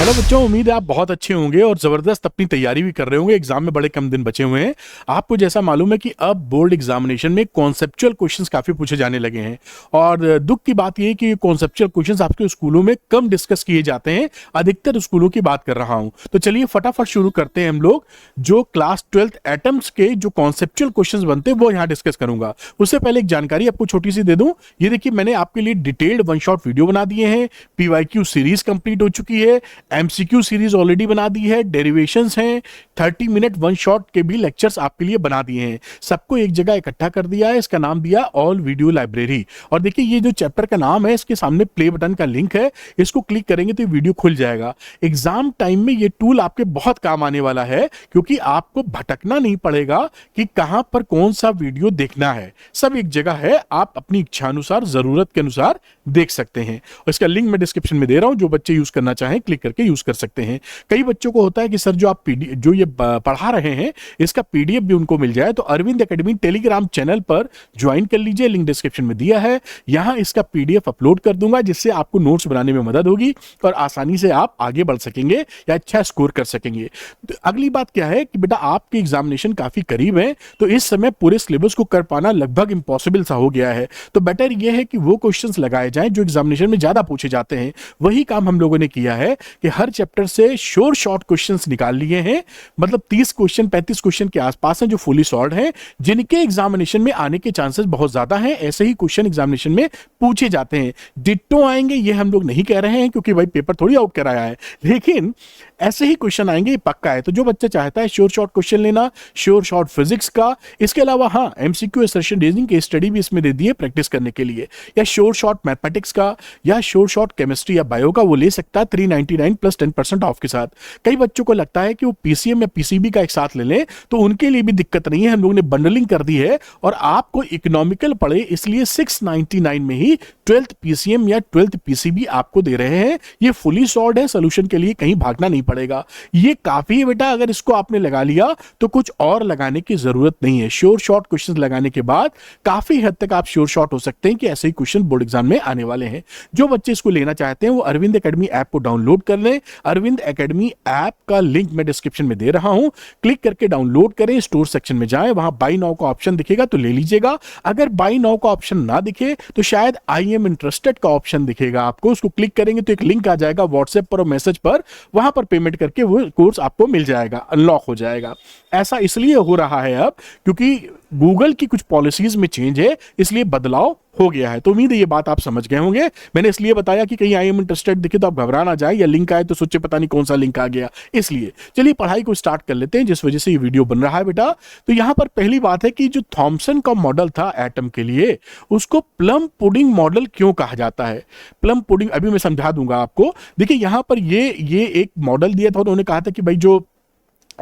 Hello बच्चों, उम्मीद है आप बहुत अच्छे होंगे और ज़बरदस्त अपनी तैयारी भी कर रहे होंगे। एग्जाम में बड़े कम दिन बचे हुए हैं। आपको जैसा मालूम है कि अब बोर्ड एग्जामिनेशन में कॉन्सेप्चुअल क्वेश्चंस काफ़ी पूछे जाने लगे हैं और दुख की बात यह है कि कॉन्सेप्चुअल क्वेश्चंस आपके स्कूलों में कम डिस्कस किए जाते हैं। अधिकतर स्कूलों की बात कर रहा हूं, तो चलिए फटाफट शुरू करते हैं। हम लोग जो क्लास 12th एटम्स के जो कॉन्सेप्चुअल क्वेश्चंस बनते हैं वो यहाँ डिस्कस करूंगा। उससे पहले एक जानकारी आपको छोटी सी दे दूं। ये देखिए, मैंने आपके लिए डिटेल्ड वन शॉट वीडियो बना दिए हैं। पीवाईक्यू सीरीज कंप्लीट हो चुकी है, एमसीक्यू सीरीज ऑलरेडी बना दी है, डेरिवेशंस हैं, 30 मिनट वन शॉट के भी लेक्चर्स आपके लिए बना दिए हैं। सबको एक जगह इकट्ठा कर दिया है, इसका नाम दिया ऑल वीडियो लाइब्रेरी। और देखिए, ये जो चैप्टर का नाम है, इसके सामने प्ले बटन का लिंक है, इसको क्लिक करेंगे तो ये वीडियो खुल जाएगा। एग्जाम टाइम में ये टूल आपके बहुत काम आने वाला है, क्योंकि आपको भटकना नहीं पड़ेगा कि कहां पर कौन सा वीडियो देखना है। सब एक जगह है, आप अपनी इच्छा अनुसार, जरूरत के अनुसार देख सकते हैं। और इसका लिंक मैं डिस्क्रिप्शन में दे रहा हूं, जो बच्चे यूज करना चाहें क्लिक करके यूज कर सकते हैं। कई बच्चों को होता है कि सर जो आप जो ये पढ़ा रहे हैं इसका पीडीएफ भी उनको मिल जाए, तो अरविंद एकेडमी टेलीग्राम चैनल पर ज्वाइन कर लीजिए, लिंक डिस्क्रिप्शन में दिया है। यहां इसका पीडीएफ अपलोड कर दूंगा, जिससे आपको नोट्स बनाने में मदद होगी और आसानी से आप आगे बढ़ सकेंगे या अच्छा स्कोर कर सकेंगे। तो अगली बात क्या है कि बेटा आपके एग्जामिनेशन काफी करीब है, तो इस समय पूरे सिलेबस को कर पाना लगभग इंपॉसिबल सा हो गया है। तो बेटर यह है कि वो क्वेश्चंस लगाए जाएं जो एग्जामिनेशन में ज्यादा पूछे जाते हैं। वही काम हम लोगों ने किया है कि हर चैप्टर से श्योर शॉर्ट क्वेश्चंस निकाल लिए हैं, मतलब 30 क्वेश्चन 35 क्वेश्चन के आसपास हैं जो फुली सॉल्व्ड हैं, जिनके एग्जामिनेशन में आने के चांसेस बहुत ज्यादा हैं। ऐसे ही क्वेश्चन एग्जामिनेशन में पूछे जाते हैं। डिट्टो आएंगे ये हम लोग नहीं कह रहे हैं, क्योंकि भाई पेपर थोड़ी आउट कराया है, लेकिन ऐसे ही क्वेश्चन आएंगे, ये पक्का है। तो जो बच्चा चाहता है श्योर शॉर्ट क्वेश्चन लेना, श्योर शॉर्ट फिजिक्स का, इसके अलावा हाँ एमसीक्यू असर्शन रीजनिंग की स्टडी भी इसमें दे दी है प्रैक्टिस करने के लिए, या श्योर शॉर्ट मैथमेटिक्स का या श्योर शॉर्ट केमिस्ट्री या बायो का, वो ले सकता है 399 प्लस 10% ऑफ के साथ। कई बच्चों को लगता है कि वो पीसीएम या पीसीबी का एक साथ ले लें, तो उनके लिए भी दिक्कत नहीं है। हम लोगों ने बंडलिंग कर दी है और आपको इकोनॉमिकल पड़े इसलिए 699 में ही 12th पीसीएम या 12th पीसीबी आपको दे रहे हैं। ये फुली सॉल्व्ड है, सोल्यूशन के लिए कहीं भागना नहीं पड़ेगा। ये काफी है बेटा, अगर इसको आपने लगा लिया तो कुछ और लगाने की जरूरत नहीं है। श्योर शॉर्ट क्वेश्चंस लगाने के बाद काफी हद तक आप श्योर शॉर्ट हो सकते हैं कि ऐसे ही क्वेश्चन बोर्ड एग्जाम में आने वाले हैं। जो बच्चे इसको लेना चाहते हैं वो अरविंद एकेडमी ऐप को डाउनलोड कर लें। अरविंद एकेडमी ऐप का लिंक मैं डिस्क्रिप्शन में दे रहा हूं, क्लिक करके डाउनलोड करें। स्टोर सेक्शन में जाएं, वहां बाय नाउ का ऑप्शन दिखेगा तो ले लीजिएगा। अगर बाय नाउ का ऑप्शन ना दिखे तो शायद आई एम इंटरेस्टेड का ऑप्शन दिखेगा आपको, उसको क्लिक करेंगे तो एक लिंक आ जाएगा व्हाट्सएप पर और मैसेज पर, वहां पर पेमेंट करके वो कोर्स आपको मिल जाएगा, अनलॉक हो जाएगा। ऐसा इसलिए हो रहा है अब क्योंकि गूगल की कुछ पॉलिसीज में चेंज है, इसलिए बदलाव हो गया है। तो उम्मीद है ये बात आप समझ गए होंगे। मैंने इसलिए बताया कि कहीं आई एम इंटरेस्टेड दिखे तो आप घबरा ना जाए, या लिंक आए तो सोचे पता नहीं कौन सा लिंक आ गया। इसलिए चलिए पढ़ाई को स्टार्ट कर लेते हैं, जिस वजह से ये वीडियो बन रहा है बेटा। तो यहां पर पहली बात है कि जो थॉमसन का मॉडल था एटम के लिए, उसको प्लम पुडिंग मॉडल क्यों कहा जाता है। प्लम पुडिंग अभी मैं समझा दूंगा आपको। देखिए यहां पर ये एक मॉडल दिया था, उन्होंने कहा था कि भाई जो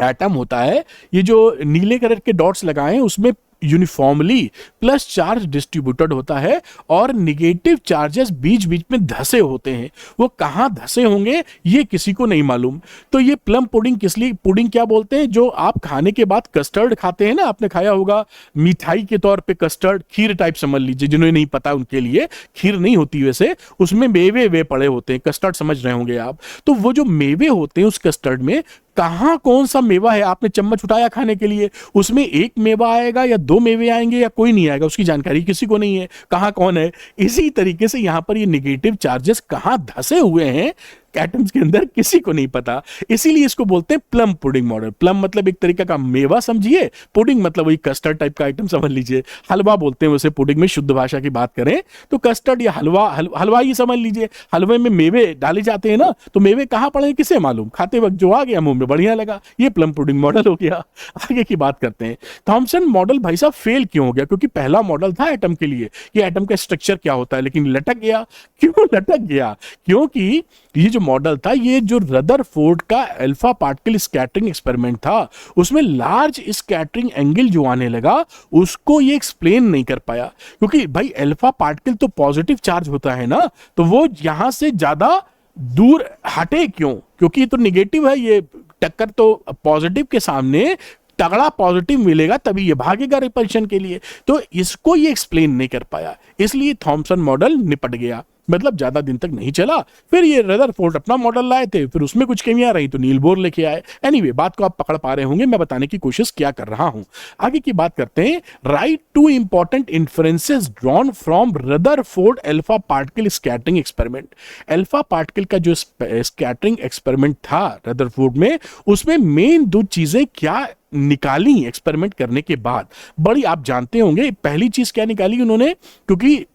एटम होता है, ये जो नीले कलर के डॉट्स लगाए हैं उसमें यूनिफॉर्मली प्लस चार्ज डिस्ट्रीब्यूटेड होता है और निगेटिव चार्जेस बीच बीच में धसे होते हैं। वो कहां धसे होंगे ये किसी को नहीं मालूम। तो ये प्लम पुडिंग किस लिए, पुडिंग क्या बोलते हैं, जो आप खाने के बाद कस्टर्ड खाते हैं ना, आपने खाया होगा मिठाई के तौर पे कस्टर्ड, खीर टाइप समझ लीजिए। जिन्हें नहीं पता उनके लिए, खीर नहीं होती वैसे, उसमें मेवे वे पड़े होते हैं, कस्टर्ड समझ रहे होंगे आप। तो वो जो मेवे होते हैं उस कस्टर्ड में कहां कौन सा मेवा है, आपने चम्मच उठाया खाने के लिए, उसमें एक मेवा आएगा या दो मेवे आएंगे या कोई नहीं आएगा, उसकी जानकारी किसी को नहीं है कहां कौन है। इसी तरीके से यहां पर ये नेगेटिव चार्जेस कहां धसे हुए हैं एटम्स के अंदर किसी को नहीं पता, इसीलिए इसको बोलते हैं प्लम पुडिंग मॉडल। प्लम मतलब एक तरीका का मेवा समझिए, पुडिंग मतलब वही कस्टर्ड टाइप का आइटम समझ लीजिए। हलवा बोलते हैं वैसे पुडिंग में, शुद्ध भाषा की बात करें तो कस्टर्ड या हलवा ही समझ लीजिए। हलवे में मेवे डाले जाते हैं ना, तो मेवे कहां पड़े किसे मालूम, खाते वक्त जो आ गया मुंह में बढ़िया लगा, ये प्लम पुडिंग मॉडल हो गया। आगे की बात करते हैं। थॉमसन मॉडल भाई साहब फेल क्यों हो गया, क्योंकि पहला मॉडल था एटम के लिए, ये एटम का स्ट्रक्चर क्या होता है, लेकिन लटक गया। क्यों लटक गया, क्योंकि ये जो मॉडल था, ये जो रदरफोर्ड का अल्फा पार्टिकल स्कैटरिंग एक्सपेरिमेंट था, उसमें लार्ज स्कैटरिंग एंगल जो आने लगा उसको ये एक्सप्लेन नहीं कर पाया। क्योंकि भाई अल्फा पार्टिकल तो पॉजिटिव चार्ज होता है ना, तो वो यहां से ज्यादा दूर हटे क्यों, क्योंकि ये तो निगेटिव है, ये टक्कर तो पॉजिटिव के सामने तगड़ा पॉजिटिव मिलेगा तभी ये भागेगा रिपल्शन के लिए। तो इसको ये एक्सप्लेन नहीं कर पाया, इसलिए थॉमसन मॉडल निपट गया। मतलब ज्यादा दिन तक नहीं चला। फिर ये रदरफोर्ड अपना मॉडल लाए थे, फिर उसमें कुछ कमियां रही तो नील बोर लेके आए। एनीवे, बात को आप पकड़ पा रहे होंगे, मैं बताने की कोशिश क्या कर रहा हूं। आगे की बात करते हैं। Right two important inferences drawn from Rutherford alpha particle scattering experiment. Alpha particle का जो स्कैटरिंग एक्सपेरिमेंट था रदरफोर्ड में, उसमें मेन दो चीजें क्या निकाली एक्सपेरिमेंट करने के बाद, बड़ी आप जानते होंगे। पहली चीज क्या निकाली उन्होंने, क्योंकि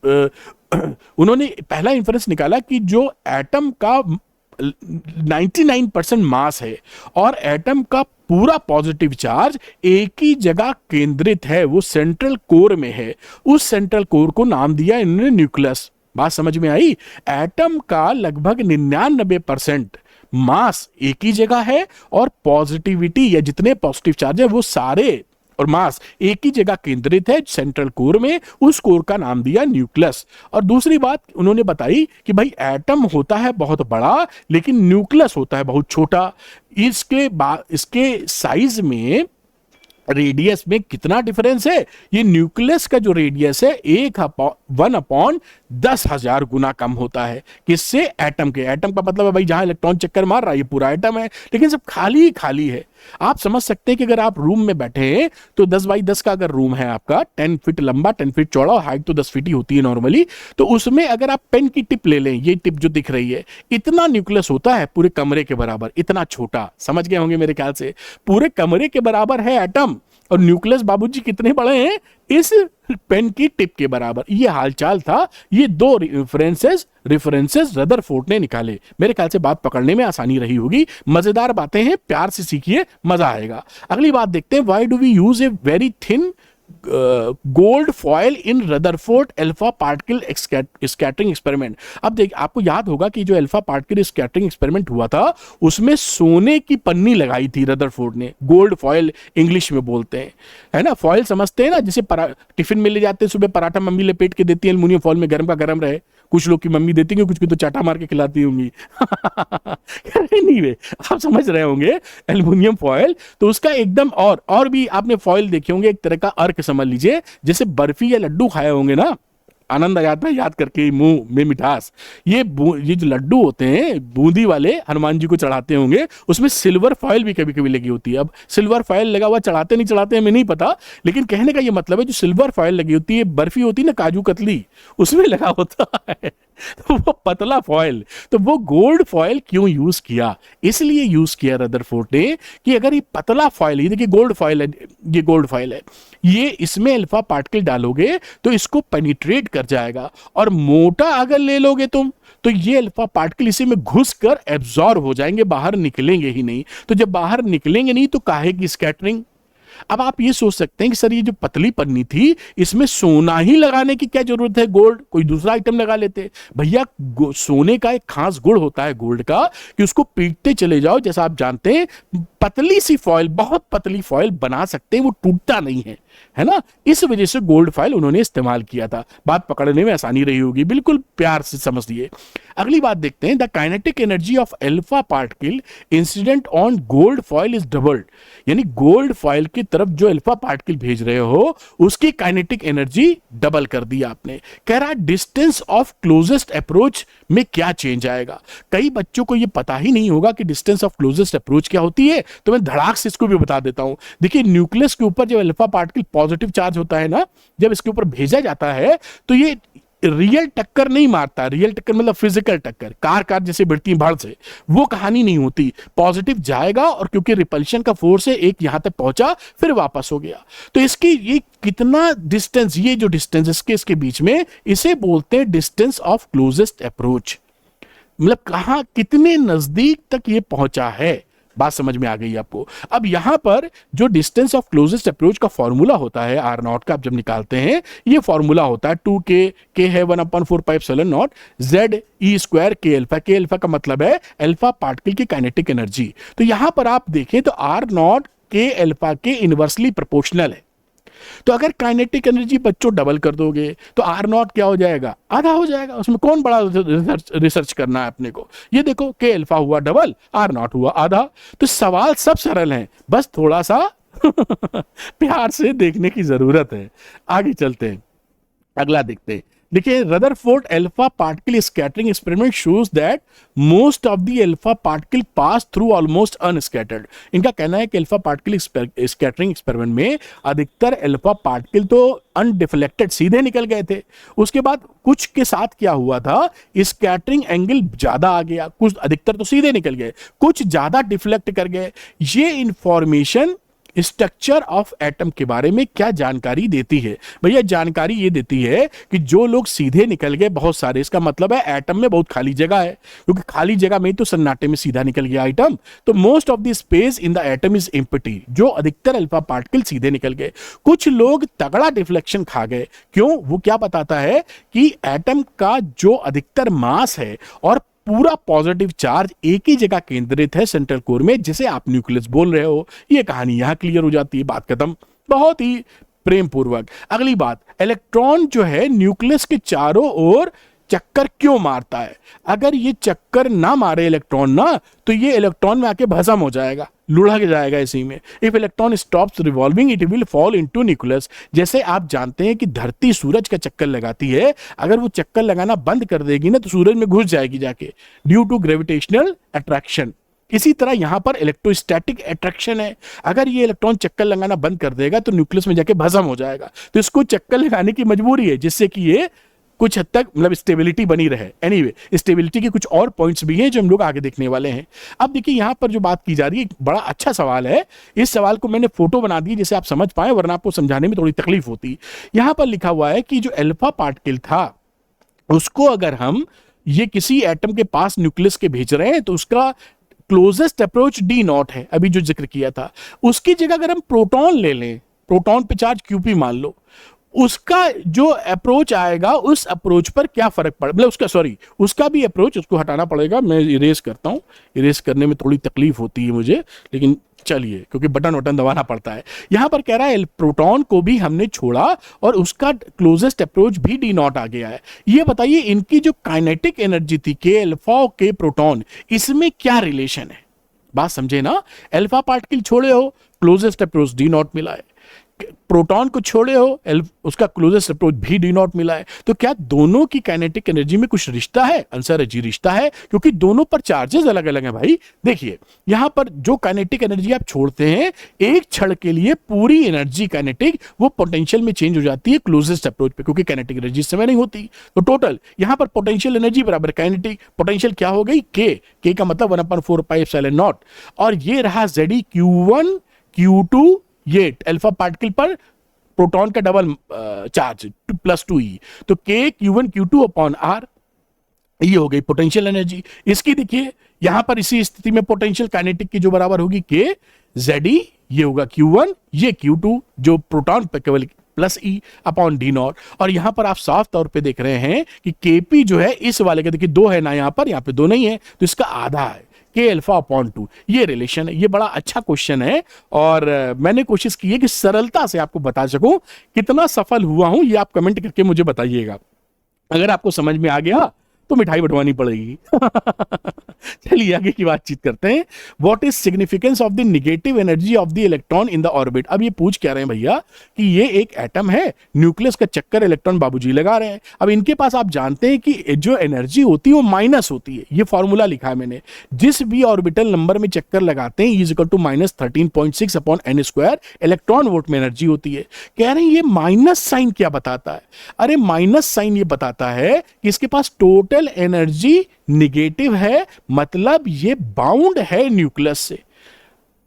उन्होंने पहला इंफरेंस निकाला कि जो एटम का 99% मास है और एटम का पूरा पॉजिटिव चार्ज एक ही जगह केंद्रित है, वो सेंट्रल कोर में है। उस सेंट्रल कोर को नाम दिया इन्होंने न्यूक्लियस। बात समझ में आई? एटम का लगभग 99% मास एक ही जगह है और पॉजिटिविटी या जितने पॉजिटिव चार्ज है वो सारे और मास एक ही जगह केंद्रित है सेंट्रल कोर में। उस कोर का नाम दिया न्यूक्लियस। और दूसरी बात उन्होंने बताई कि भाई एटम होता है बहुत बड़ा लेकिन न्यूक्लियस होता है बहुत छोटा। इसके साइज में, रेडियस में कितना डिफरेंस है? ये न्यूक्लियस का जो रेडियस है 1/10,000 गुना कम होता है। किससे? एटम के। एटम का मतलब है भाई जहां इलेक्ट्रॉन चक्कर मार रहा है ये पूरा एटम है, लेकिन सब खाली ही खाली है। आप समझ सकते हैं कि अगर आप रूम में बैठे हैं तो 10 बाई 10 का अगर रूम है आपका, 10 फीट लंबा 10 फीट चौड़ा, हाइट तो 10 फीट ही होती है नॉर्मली, तो उसमें अगर आप पेन की टिप ले लें, ये टिप जो दिख रही है, इतना न्यूक्लियस होता है पूरे कमरे के बराबर, इतना छोटा। समझ गए होंगे मेरे ख्याल से, पूरे कमरे के बराबर है एटम और न्यूक्लियस बाबूजी कितने बड़े हैं? इस पेन की टिप के बराबर। ये हालचाल था। ये दो रेफरेंसेस रदरफोर्ड ने निकाले। मेरे ख्याल से बात पकड़ने में आसानी रही होगी। मजेदार बातें हैं, प्यार से सीखिए, मजा आएगा। अगली बात देखते हैं। Why do we use a very thin gold foil in Rutherford alpha particle scattering experiment? अब देखिए, आपको याद होगा कि जो अल्फा पार्टिकल स्कैटरिंग एक्सपेरिमेंट हुआ था उसमें सोने की पन्नी लगाई थी रदरफोर्ड ने। गोल्ड फॉयल इंग्लिश में बोलते हैं, है ना। फॉयल समझते हैं ना, जैसे टिफिन में ले जाते हैं सुबह, पराठा मम्मी लपेट के देती है एल्युमिनियम फॉयल में, गर्म का गर्म रहे। कुछ लोग की मम्मी देती है, कुछ की तो चाटा मार के खिलाती होंगी। नहीं वे, आप समझ रहे होंगे एल्युमिनियम फॉयल। तो उसका एकदम, और भी आपने फॉयल देखे होंगे, एक तरह का अर्क समझ लीजिए, जैसे बर्फी या लड्डू खाए होंगे ना, आनंद आ जाता है याद करके, मुंह में मिठास। ये जो लड्डू होते हैं बूंदी वाले, हनुमान जी को चढ़ाते होंगे, उसमें सिल्वर फॉयल भी कभी कभी लगी होती है। अब सिल्वर फॉयल लगा हुआ चढ़ाते नहीं चढ़ाते हमें नहीं पता, लेकिन कहने का ये मतलब है जो सिल्वर फॉयल लगी होती है, बर्फी होती है ना काजू कतली, उसमें लगा होता है। तो वो पतला फॉयल, तो वो गोल्ड फॉयल क्यों यूज किया? इसलिए यूज किया रदरफोर्ड ने कि अगर ये पतला फॉयल, ये देखिए गोल्ड फॉयल है, ये गोल्ड फॉयल है, ये इसमें अल्फा पार्टिकल डालोगे तो इसको पेनिट्रेट कर जाएगा, और मोटा अगर ले लोगे तुम तो ये अल्फा पार्टिकल इसी में घुस कर एब्जॉर्ब हो जाएंगे, बाहर निकलेंगे ही नहीं। तो जब बाहर निकलेंगे नहीं तो काहे की स्कैटरिंग? अब आप ये सोच सकते हैं कि सर ये जो पतली पन्नी थी इसमें सोना ही लगाने की क्या जरूरत है, गोल्ड कोई दूसरा आइटम लगा लेते। भैया सोने का एक खास गुण होता है गोल्ड का कि उसको पीटते चले जाओ, जैसा आप जानते हैं पतली सी फॉयल, बहुत पतली फॉयल बना सकते हैं, वो टूटता नहीं है ना। इस वजह से गोल्ड फॉयल उन्होंने इस्तेमाल किया था। बात पकड़ने में आसानी रही होगी, बिल्कुल प्यार से समझिए। अगली बात देखते हैं। The kinetic energy of alpha particle incident on gold foil is doubled, यानी गोल्ड फॉयल की तरफ जो अल्फा पार्टिकल भेज रहे हो उसकी काइनेटिक एनर्जी डबल कर दी आपने। कह रहा डिस्टेंस ऑफ क्लोजेस्ट अप्रोच में क्या चेंज आएगा। कई बच्चों को यह पता ही नहीं होगा कि डिस्टेंस ऑफ क्लोजेस्ट अप्रोच क्या होती है, तो मैं धड़ाक से इसको भी बता देता हूं। देखिए न्यूक्लियस के ऊपर जब अल्फा पार्टिकल पॉजिटिव चार्ज होता है ना, जब इसके ऊपर भेजा जाता है तो ये रियल टक्कर नहीं मारता। रियल टक्कर मतलब फिजिकल टक्कर, कार जैसे बढ़ती है भाड़ से, वो कहानी नहीं होती। पॉजिटिव जाएगा और क्योंकि रिपल्शन का फोर्स है, एक यहां तक पहुंचा फिर वापस हो गया। तो इसकी ये कितना डिस्टेंस, ये जो डिस्टेंस इसके बीच में, इसे बोलते हैं डिस्टेंस ऑफ क्लोजेस्ट अप्रोच। मतलब कहां कितने नजदीक तक ये पहुंचा है। बात समझ में आ गई आपको। अब यहां पर जो डिस्टेंस ऑफ क्लोजेस्ट अप्रोच का फॉर्मूला होता है आर नॉट का, आप जब निकालते हैं ये फॉर्मूला होता है 2k, k है 1/4πε0 Z e² k अल्फा का मतलब है अल्फा पार्टिकल की काइनेटिक एनर्जी। तो यहां पर आप देखें तो आर नॉट k अल्फा के इनवर्सली प्रोपोर्शनल है। तो अगर काइनेटिक एनर्जी बच्चों डबल कर दोगे तो आर नॉट क्या हो जाएगा, आधा हो जाएगा। उसमें कौन बड़ा रिसर्च करना है अपने को। ये देखो के अल्फा हुआ डबल, आर नॉट हुआ आधा। तो सवाल सब सरल हैं, बस थोड़ा सा प्यार से देखने की जरूरत है। आगे चलते हैं, अगला देखते हैं। देखिए, Rutherford alpha particle scattering experiment shows that most of the alpha particle pass through almost unscattered. इनका कहना है कि अल्फा पार्टिकल स्कैटरिंग एक्सपेरिमेंट में अधिकतर अल्फा पार्टिकल तो अनडिफ्लेक्टेड सीधे निकल गए थे। उसके बाद कुछ के साथ क्या हुआ था, स्कैटरिंग एंगल ज्यादा आ गया, कुछ अधिकतर तो सीधे निकल गए, कुछ ज्यादा डिफ्लेक्ट कर गए। ये इंफॉर्मेशन स्ट्रक्चर ऑफ एटम के बारे में क्या जानकारी देती है? भैया जानकारी ये देती है कि जो लोग सीधे निकल गए बहुत सारे, इसका मतलब है एटम में बहुत खाली जगह है, क्योंकि खाली जगह में तो सन्नाटे में सीधा निकल गया आइटम, तो most of the space in the atom is empty. जो अधिकतर अल्फा पार्टिकल सीधे निकल गए। कुछ लोग तगड़ा डिफ्लेक्शन खा गए। क्यों? वो क्या बताता है कि एटम का जो अधिकतर मास है और पूरा पॉजिटिव चार्ज एक ही जगह केंद्रित है सेंट्रल कोर में, जिसे आप न्यूक्लियस बोल रहे हो। ये कहानी यहां क्लियर हो जाती है, बात खत्म, बहुत ही प्रेम पूर्वक। अगली बात, इलेक्ट्रॉन जो है न्यूक्लियस के चारों ओर चक्कर क्यों मारता है? अगर ये चक्कर ना मारे इलेक्ट्रॉन ना, तो ये इलेक्ट्रॉन में आके भस्म हो जाएगा, लुढ़क जाएगा इसी में। If electron stops revolving it will fall into nucleus. जैसे आप जानते हैं कि धरती सूरज का चक्कर लगाती है, अगर वो चक्कर लगाना बंद कर देगी ना, तो सूरज में घुस जाएगी जाके, ड्यू टू ग्रेविटेशनल अट्रैक्शन। इसी तरह यहां पर इलेक्ट्रोस्टैटिक अट्रैक्शन है। अगर ये इलेक्ट्रॉन चक्कर लगाना बंद कर देगा तो न्यूक्लियस में जाके भस्म हो जाएगा, तो इसको चक्कर लगाने की मजबूरी है, जिससे कि ये कुछ हद तक मतलब स्टेबिलिटी बनी रहे। एनीवे, स्टेबिलिटी के कुछ और पॉइंट्स भी हैं जो हम लोग आगे देखने वाले हैं। अब देखिए, यहां पर जो बात की जा रही है, बड़ा अच्छा सवाल है। इस सवाल को मैंने फोटो बना दी जिसे आप समझ पाए, वरना आपको समझाने में थोड़ी तकलीफ होती। यहां पर लिखा हुआ है कि जो अल्फा पार्टिकल था, उसको अगर हम ये किसी एटम के पास न्यूक्लियस के भेज रहे हैं, तो उसका क्लोजेस्ट अप्रोच डी नॉट है, अभी जो जिक्र किया था। उसकी जगह अगर हम प्रोटॉन ले लें, प्रोटॉन पे चार्ज क्यूपी मान लो, उसका जो अप्रोच आएगा, उस अप्रोच पर क्या फर्क पड़े, मतलब उसका भी अप्रोच, उसको हटाना पड़ेगा। मैं इरेज करता हूं, इरेज करने में थोड़ी तकलीफ होती है मुझे, लेकिन चलिए, क्योंकि बटन वटन दबाना पड़ता है। यहां पर कह रहा है प्रोटॉन को भी हमने छोड़ा और उसका क्लोजेस्ट अप्रोच भी डी नॉट आ गया है। ये बताइए, इनकी जो काइनेटिक एनर्जी थी के अल्फा के प्रोटॉन, इसमें क्या रिलेशन है? बात समझे ना? अल्फा पार्टिकल छोड़े हो, क्लोजेस्ट अप्रोच डी नॉट मिला है। प्रोटॉन को छोड़े हो, उसका क्लोजेस्ट अप्रोच भी डी नॉट मिला है। तो क्या दोनों की काइनेटिक एनर्जी में कुछ रिश्ता है? आंसर है जी, रिश्ता है, क्योंकि दोनों पर चार्जेस अलग अलग हैं भाई। देखिए, यहां पर जो काइनेटिक एनर्जी आप छोड़ते हैं, एक क्षण के लिए पूरी एनर्जी काइनेटिक वो पोटेंशियल में चेंज हो जाती है क्लोजेस्ट अप्रोच पे, क्योंकि काइनेटिक एनर्जी इस समय नहीं होती। तो टोटल यहां पर पोटेंशियल एनर्जी बराबर काइनेटिक पोटेंशियल क्या हो गई? के का मतलब 1/4πε0। और ये रहा Ze Q1 Q2, ये अल्फा पार्टिकल पर प्रोटॉन का डबल चार्ज +2e, तो K Q1 Q2 upon R, ये हो गई पोटेंशियल एनर्जी। इसकी देखिए, यहां पर इसी स्थिति में पोटेंशियल काइनेटिक की जो बराबर होगी K Ze, ये होगा Q1, ये Q2, जो प्रोटॉन पर केवल +E अपॉन डी नॉट। और यहां पर आप साफ तौर पे देख रहे हैं कि Kp जो है इस वाले का, देखिए 2 है ना, यहां पे 2 नहीं है, तो इसका आधा है, K अल्फा अपॉन 2। ये रिलेशन है। ये बड़ा अच्छा क्वेश्चन है और मैंने कोशिश की है कि सरलता से आपको बता सकूं। कितना सफल हुआ हूं ये आप कमेंट करके मुझे बताइएगा। अगर आपको समझ में आ गया तो मिठाई बंटवानी पड़ेगी। चलिए आगे की बातचीत करते हैं। What is significance of the negative energy of the electron in the orbit? अब ये पूछ क्या रहे हैं भैया कि ये एक एटम है, न्यूक्लियस का चक्कर इलेक्ट्रॉन बाबूजी लगा रहे हैं। अब इनके पास आप जानते हैं कि जो एनर्जी होती है वो माइनस होती है। ये फॉर्मूला लिखा है मैंने, जिस भी ऑर्बिटल नंबर में चक्कर लगाते हैं is equal to -13.6 upon n² electron volt में एनर्जी होती है। कह रहे हैं ये माइनस साइन क्या बताता है? अरे माइनस साइन ये बताता है कि इसके पास टोटल एनर्जी निगेटिव है, मतलब ये बाउंड है न्यूक्लियस से।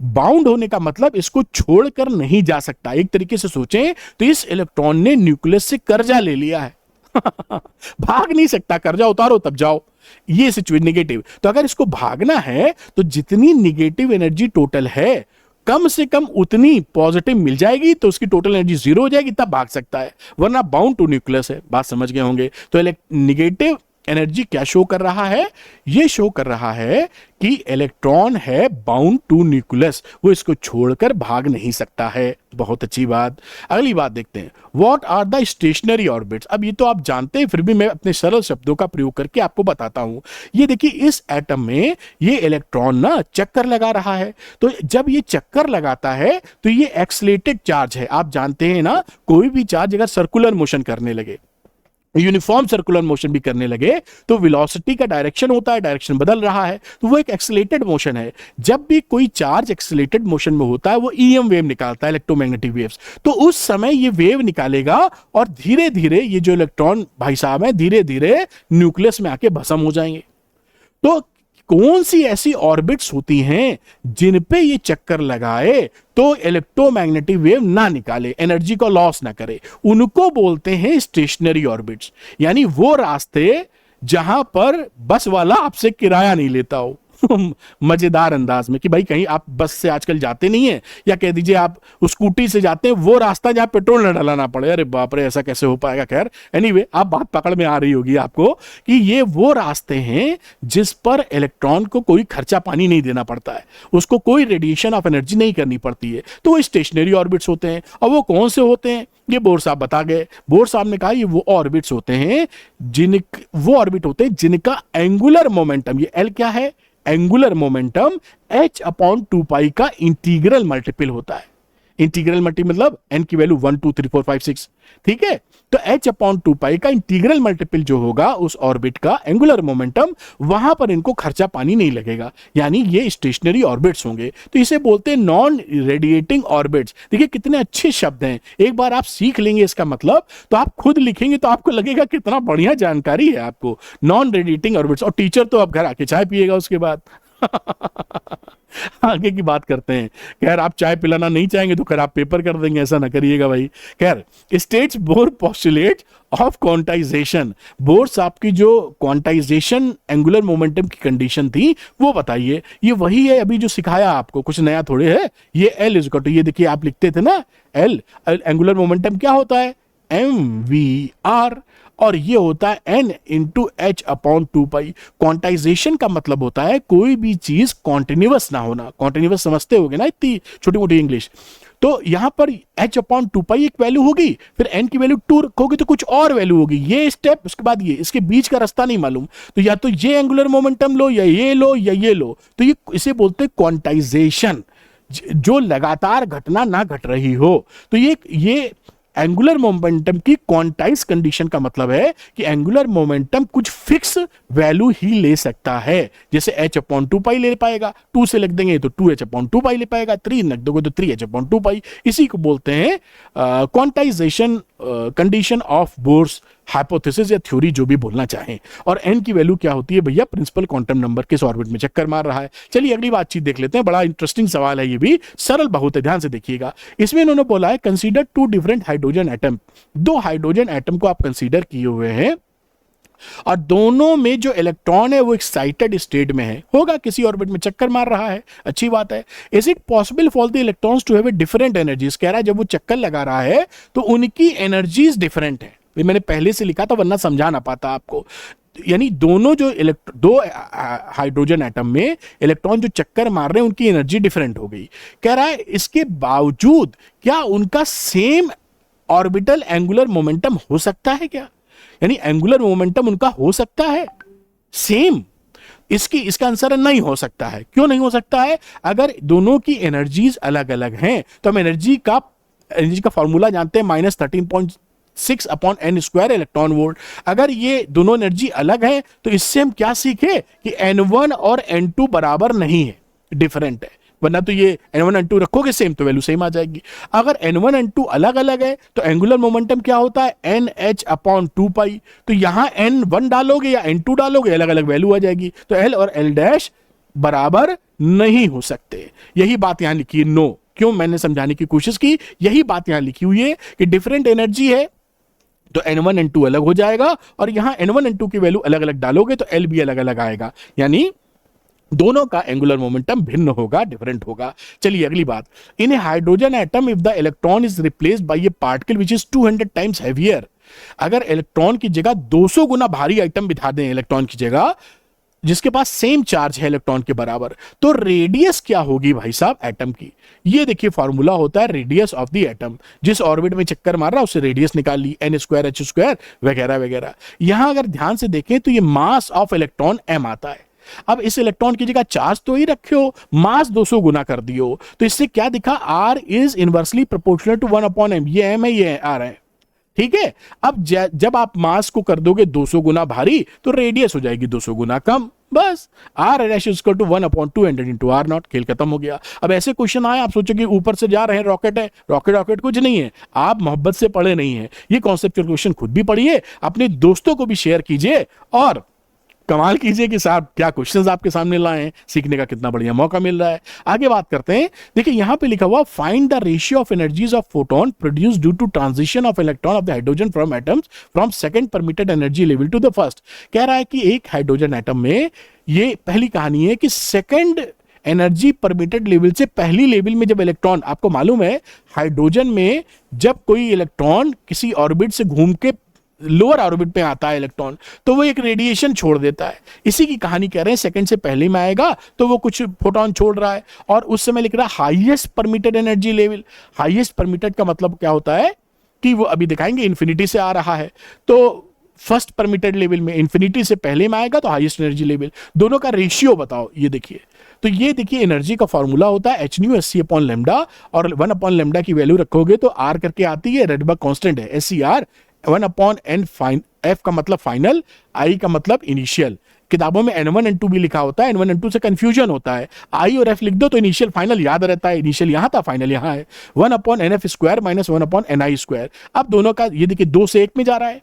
बाउंड होने का मतलब इसको छोड़कर नहीं जा सकता। एक तरीके से सोचें तो इस इलेक्ट्रॉन ने न्यूक्लियस से कर्जा ले लिया है। भाग नहीं सकता, कर्जा उतारो तब जाओ, ये सिचुएशन निगेटिव। तो अगर इसको भागना है तो जितनी निगेटिव एनर्जी टोटल है, कम से कम उतनी पॉजिटिव मिल जाएगी, तो उसकी टोटल एनर्जी 0 हो जाएगी, तब भाग सकता है, वरना बाउंड टू न्यूक्लियस है। बात समझ गए होंगे। तो निगेटिव एनर्जी क्या शो कर रहा है? ये शो कर रहा है कि इलेक्ट्रॉन है बाउंड टू न्यूक्लियस, वो इसको छोड़कर भाग नहीं सकता है। बहुत अच्छी बात। अगली बात देखते हैं, what are the stationary orbits? अब ये तो आप जानते हैं, फिर भी मैं अपने सरल शब्दों का प्रयोग करके आपको बताता हूं। ये देखिए, इस एटम में ये इलेक्ट्रॉन ना चक्कर लगा रहा है। तो जब ये चक्कर लगाता है तो ये एक्सलेटेड चार्ज है। आप जानते हैं ना, कोई भी चार्ज अगर सर्कुलर मोशन करने लगे, यूनिफॉर्म सर्कुलर मोशन भी करने लगे तो वेलोसिटी का डायरेक्शन होता है, डायरेक्शन बदल रहा है, तो वो एक एक्सेलेरेटेड मोशन है। जब भी कोई चार्ज एक्सेलेरेटेड मोशन में होता है वो ईएम वेव निकालता है, इलेक्ट्रोमैग्नेटिक वेव्स। तो उस समय ये वेव निकालेगा और धीरे धीरे ये जो इलेक्ट्रॉन भाई साहब है धीरे धीरे न्यूक्लियस में आके भस्म हो जाएंगे। तो कौन सी ऐसी ऑर्बिट्स होती हैं जिन पे ये चक्कर लगाए तो इलेक्ट्रोमैग्नेटिक वेव ना निकाले, एनर्जी को लॉस ना करे, उनको बोलते हैं स्टेशनरी ऑर्बिट्स। यानी वो रास्ते जहां पर बस वाला आपसे किराया नहीं लेता हो मजेदार अंदाज में कि भाई कहीं आप बस से आजकल जाते नहीं है, या कह दीजिए आप स्कूटी से जाते हैं, वो रास्ता जहां पेट्रोल न डलाना पड़े। अरे बाप रे, ऐसा कैसे हो पाएगा। खैर एनीवे, आप बात पकड़ में आ रही होगी आपको कि ये वो रास्ते हैं जिस पर इलेक्ट्रॉन को कोई खर्चा पानी नहीं देना पड़ता है, उसको कोई रेडिएशन ऑफ एनर्जी नहीं करनी पड़ती है, तो वो स्टेशनरी ऑर्बिट्स होते हैं। और वो कौन से होते हैं ये बोर साहब बता गए। बोर साहब ने कहा ये वो ऑर्बिट्स होते हैं जिनका एंगुलर मोमेंटम, ये एल क्या है, एंगुलर मोमेंटम h/2 का इंटीग्रल मल्टीपल होता है। इंटीग्रल मल्टीपल मतलब n की वैल्यू 1 2 3 4 5 6, ठीक है। तो h/2 का इंटीग्रल मल्टीपल जो होगा उस ऑर्बिट का एंगुलर मोमेंटम, वहां पर इनको खर्चा पानी नहीं लगेगा, यानी ये स्टेशनरी ऑर्बिट्स होंगे। तो इसे बोलते हैं नॉन रेडिएटिंग ऑर्बिट्स। देखिए कितने अच्छे शब्द हैं, एक बार आप सीख लेंगे इसका मतलब तो आप खुद लिखेंगे तो आपको लगेगा कितना बढ़िया जानकारी है आपको, नॉन रेडिएटिंग ऑर्बिट्स। और टीचर तो अब घर आके चाय पिएगा उसके बाद आगे की बात करते हैं। खैर आप चाय पिलाना नहीं चाहेंगे तो खैर आप पेपर कर देंगे, ऐसा ना करिएगा भाई। खैर states bore postulate of quantization, bore साहब की जो क्वांटाइजेशन एंगुलर मोमेंटम की कंडीशन थी वो बताइए। ये वही है अभी जो सिखाया आपको, कुछ नया थोड़े है। ये एल इज इक्वल टू, ये देखिए आप लिखते थे ना एल, एंगुलर मोमेंटम क्या होता है mvr, और ये होता है n इंटू h/2 क्वांटाइजेशन का मतलब होता है कोई भी चीज कॉन्टिन्यूअस ना होना। कॉन्टिन्यूअस समझते होगे ना इतनी छोटी मोटी इंग्लिश। तो यहां पर h/2 एक वैल्यू होगी, फिर n की वैल्यू 2 रखोगे तो कुछ और वैल्यू होगी, ये स्टेप, उसके बाद ये, इसके बीच का रास्ता नहीं मालूम, तो या तो ये एंगुलर मोमेंटम लो या ये लो या ये लो। तो ये इसे बोलते हैं क्वांटाइजेशन, जो लगातार घटना ना घट रही हो। तो ये एंगुलर मोमेंटम की क्वांटाइज कंडीशन का मतलब है कि एंगुलर मोमेंटम कुछ फिक्स वैल्यू ही ले सकता है। जैसे h/2 ले पाएगा, 2 से लिख देंगे तो 2h/2 ले पाएगा, 3 लिख दोगे तो 3h/2। इसी को बोलते हैं quantization condition of bourse hypothesis या थ्योरी, जो भी बोलना चाहें। और n की वैल्यू क्या होती है भैया, प्रिंसिपल क्वांटम नंबर किस ऑर्बिट में चक्कर मार रहा है। चलिए अगली बातचीत देख लेते हैं, बड़ा इंटरेस्टिंग सवाल है, ये भी सरल बहुत है, ध्यान से देखिएगा। इसमें इन्होंने बोला है consider 2 different hydrogen atom, 2 hydrogen atom को आप कंसीडर किए हुए हैं और दोनों में जो इलेक्ट्रॉन है वो एक्साइटेड स्टेट में है, होगा किसी ऑर्बिट में चक्कर मार रहा है, अच्छी बात है। Is it possible for the electrons to have different energies, कह रहा है जब वो चक्कर लगा रहा है तो उनकी एनर्जीज डिफरेंट है। मैंने पहले से लिखा था वरना समझा ना पाता आपको। यानी दोनों जो दो हाइड्रोजन एटम में इलेक्ट्रॉन जो चक्कर मार रहे हैं उनकी एनर्जी डिफरेंट हो गई। कह रहा है इसके बावजूद क्या उनका सेम ऑर्बिटल एंगुलर मोमेंटम हो सकता है क्या, यानी एंगुलर मोमेंटम उनका हो सकता है सेम। इसका आंसर है नहीं हो सकता है। क्यों नहीं हो सकता है, अगर दोनों की एनर्जीज अलग अलग हैं तो हम एनर्जी का फॉर्मूला जानते हैं -13.6/n² इलेक्ट्रॉन वोल्ट। अगर ये दोनों एनर्जी अलग है तो इससे हम क्या सीखे कि n1 और n2 बराबर नहीं है, डिफरेंट है। वरना तो ये n1 n2 रखोगे सेम तो वैल्यू सेम आ जाएगी। अगर n1 n2 अलग अलग है तो एंगुलर मोमेंटम क्या होता है nh/2, तो यहां n1 डालोगे या n2 डालोगे अलग अलग वैल्यू आ जाएगी। तो l और l' बराबर नहीं हो सकते, यही बात यहां लिखी है। नो, क्यों, मैंने समझाने की कोशिश की, यही बात यहां लिखी हुई है कि डिफरेंट एनर्जी है तो n1 n2 अलग हो जाएगा, और यहां n1 n2 की वैल्यू अलग अलग डालोगे तो l भी अलग अलग आएगा, यानी दोनों का एंगुलर मोमेंटम भिन्न होगा, डिफरेंट होगा। चलिए अगली बात, in a hydrogen atom if the electron is replaced by a particle which is 200 times heavier, अगर इलेक्ट्रॉन की जगह 200 गुना भारी आइटम बिठा दें इलेक्ट्रॉन की जगह, जिसके पास सेम चार्ज है इलेक्ट्रॉन के बराबर, तो रेडियस क्या होगी भाई साहब एटम की। ये देखिए फॉर्मूला होता है रेडियस ऑफ द एटम, जिस ऑर्बिट में चक्कर मार रहा है उससे रेडियस निकाल ली, n² h² वगैरह वगैरह। यहां अगर ध्यान से देखें तो ये मास ऑफ इलेक्ट्रॉन m आता है। अब इस इलेक्ट्रॉन की जगह चार्ज तो ही रखे हो, मास 200 गुना कर दियो, तो इससे क्या दिखा, R is inversely proportional to 1/m, ये m है ये R है, ठीक है। अब जब आप मास को कर दोगे 200 गुना भारी तो रेडियस हो जाएगी 200 गुना कम, बस R dash is equal to 1/200 into R naught, खेल खत्म हो गया। अब ऐसे क्वेश्चन आए, आप सोचोगे ऊपर से जा रहे हैं, रॉकेट है, रॉकेट कुछ नहीं है, आप मोहब्बत से पढ़े नहीं है। ये कॉन्सेप्चुअल क्वेश्चन खुद भी पढ़िए, अपने दोस्तों को भी शेयर कीजिए और कमाल कीजिए कि साहब क्या क्वेश्चंस आपके सामने लाए हैं, सीखने का कितना बढ़िया मौका मिल रहा है। आगे बात करते हैं, देखिए यहां पे लिखा हुआ find the ratio of energies of photon produce due to transition of electron of the hydrogen from atoms from second permitted energy level to the first. कह रहा है कि एक हाइड्रोजन एटम में, ये पहली कहानी है कि सेकंड एनर्जी परमिटेड लेवल से पहली लेवल में जब इलेक्ट्रॉन, आपको मालूम है हाइड्रोजन में जब कोई इलेक्ट्रॉन किसी ऑर्बिट से घूम के लोअर ऑर्बिट पे आता है इलेक्ट्रॉन, तो वो एक रेडिएशन छोड़ देता है। इसी की कहानी कह रहे हैं, सेकंड से पहले में आएगा तो वो कुछ फोटोन छोड़ रहा है, और उस समय लिख रहा है highest permitted energy level. Highest permitted का मतलब क्या होता है कि वो अभी दिखाएंगे इंफिनिटी से आ रहा है, तो फर्स्ट परमिटेड लेवल में इंफिनिटी से पहले में आएगा तो हाईएस्ट एनर्जी लेवल। दोनों का रेशियो बताओ, ये देखिए। तो ये देखिए एनर्जी का फॉर्मूला होता है hν/c/λ, और 1/λ की वैल्यू रखोगे तो r करके आती है, रेडबर्ग कांस्टेंट है SCR 1/n, f का मतलब फाइनल, i का मतलब इनिशियल। किताबों में n1 n2 भी लिखा होता है, n1 n2 से कंफ्यूजन होता है, i और f लिख दो तो इनिशियल फाइनल याद रहता है, इनिशियल यहां था फाइनल यहां है। 1/nf² - 1/ni²। अब दोनों का ये देखिए 2 से 1 में जा रहा है,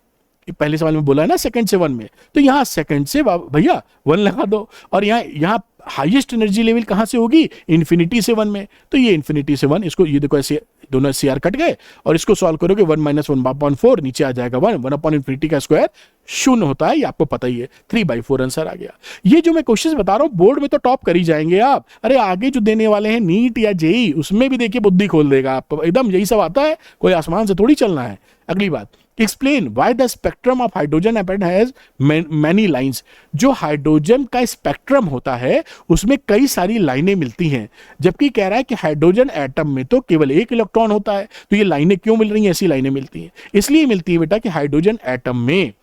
पहले सवाल में बोला है ना सेकंड से 1 में, तो यहां सेकंड से भैया 1 लगा दो, और यहां हाईएस्ट एनर्जी लेवल कहां से होगी, इंफिनिटी से 1 में, तो ये इंफिनिटी से 1, इसको ये देखो ऐसे दोनों SCR कट गए, और इसको सॉल्व करोगे 1 - 1/4 नीचे आ जाएगा 1 का स्क्वायर 0 होता है, ये आपको पता ही है, 3/4 आंसर आ गया। ये जो मैं क्वेश्चंस बता रहा हूं बोर्ड में तो टॉप कर ही जाएंगे आप, अरे आगे जो देने वाले हैं नीट या जेई उसमें भी देखिए बुद्धि खोल देगा आपको, एकदम यही सब आता है, कोई आसमान से थोड़ी चलना है। अगली बात, explain why the spectrum of hydrogen atom has many lines. जो हाइड्रोजन का स्पेक्ट्रम होता है उसमें कई सारी लाइनें मिलती हैं, जबकि कह रहा है कि हाइड्रोजन एटम में तो केवल एक इलेक्ट्रॉन होता है। तो ये लाइनें क्यों मिल रही हैं, ऐसी लाइनें मिलती हैं इसलिए मिलती है बेटा कि हाइड्रोजन एटम में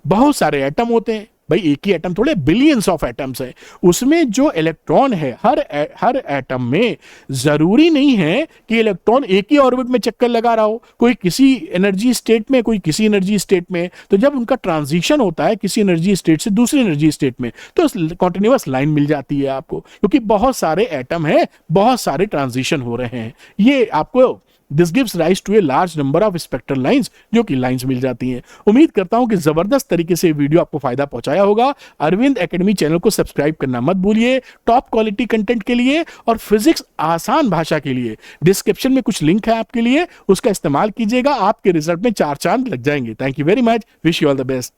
बहुत सारे एटम होते हैं, भाई एक ही एटम थोड़े, बिलियंस ऑफ एटम्स हैं, उसमें जो इलेक्ट्रॉन है हर एटम में जरूरी नहीं है कि इलेक्ट्रॉन एक ही ऑर्बिट में चक्कर लगा रहा हो, कोई किसी एनर्जी स्टेट में, कोई किसी एनर्जी स्टेट में। तो जब उनका ट्रांजिशन होता है किसी एनर्जी स्टेट से दूसरी एनर्जी स्टेट में, तो कॉन्टिन्यूअस लाइन मिल जाती है आपको, क्योंकि बहुत सारे एटम हैं, बहुत सारे ट्रांजिशन हो रहे हैं। ये आपको this gives rise to a large number of spectral lines, जो कि लाइंस मिल जाती हैं। उम्मीद करता हूं कि जबरदस्त तरीके से वीडियो आपको फायदा पहुंचाया होगा। अरविंद एकेडमी चैनल को सब्सक्राइब करना मत भूलिए, टॉप क्वालिटी कंटेंट के लिए और फिजिक्स आसान भाषा के लिए डिस्क्रिप्शन में कुछ लिंक है आपके लिए, उसका इस्तेमाल कीजिएगा, आपके रिजल्ट में 4 चांद लग जाएंगे। Thank you very much, wish you all the best.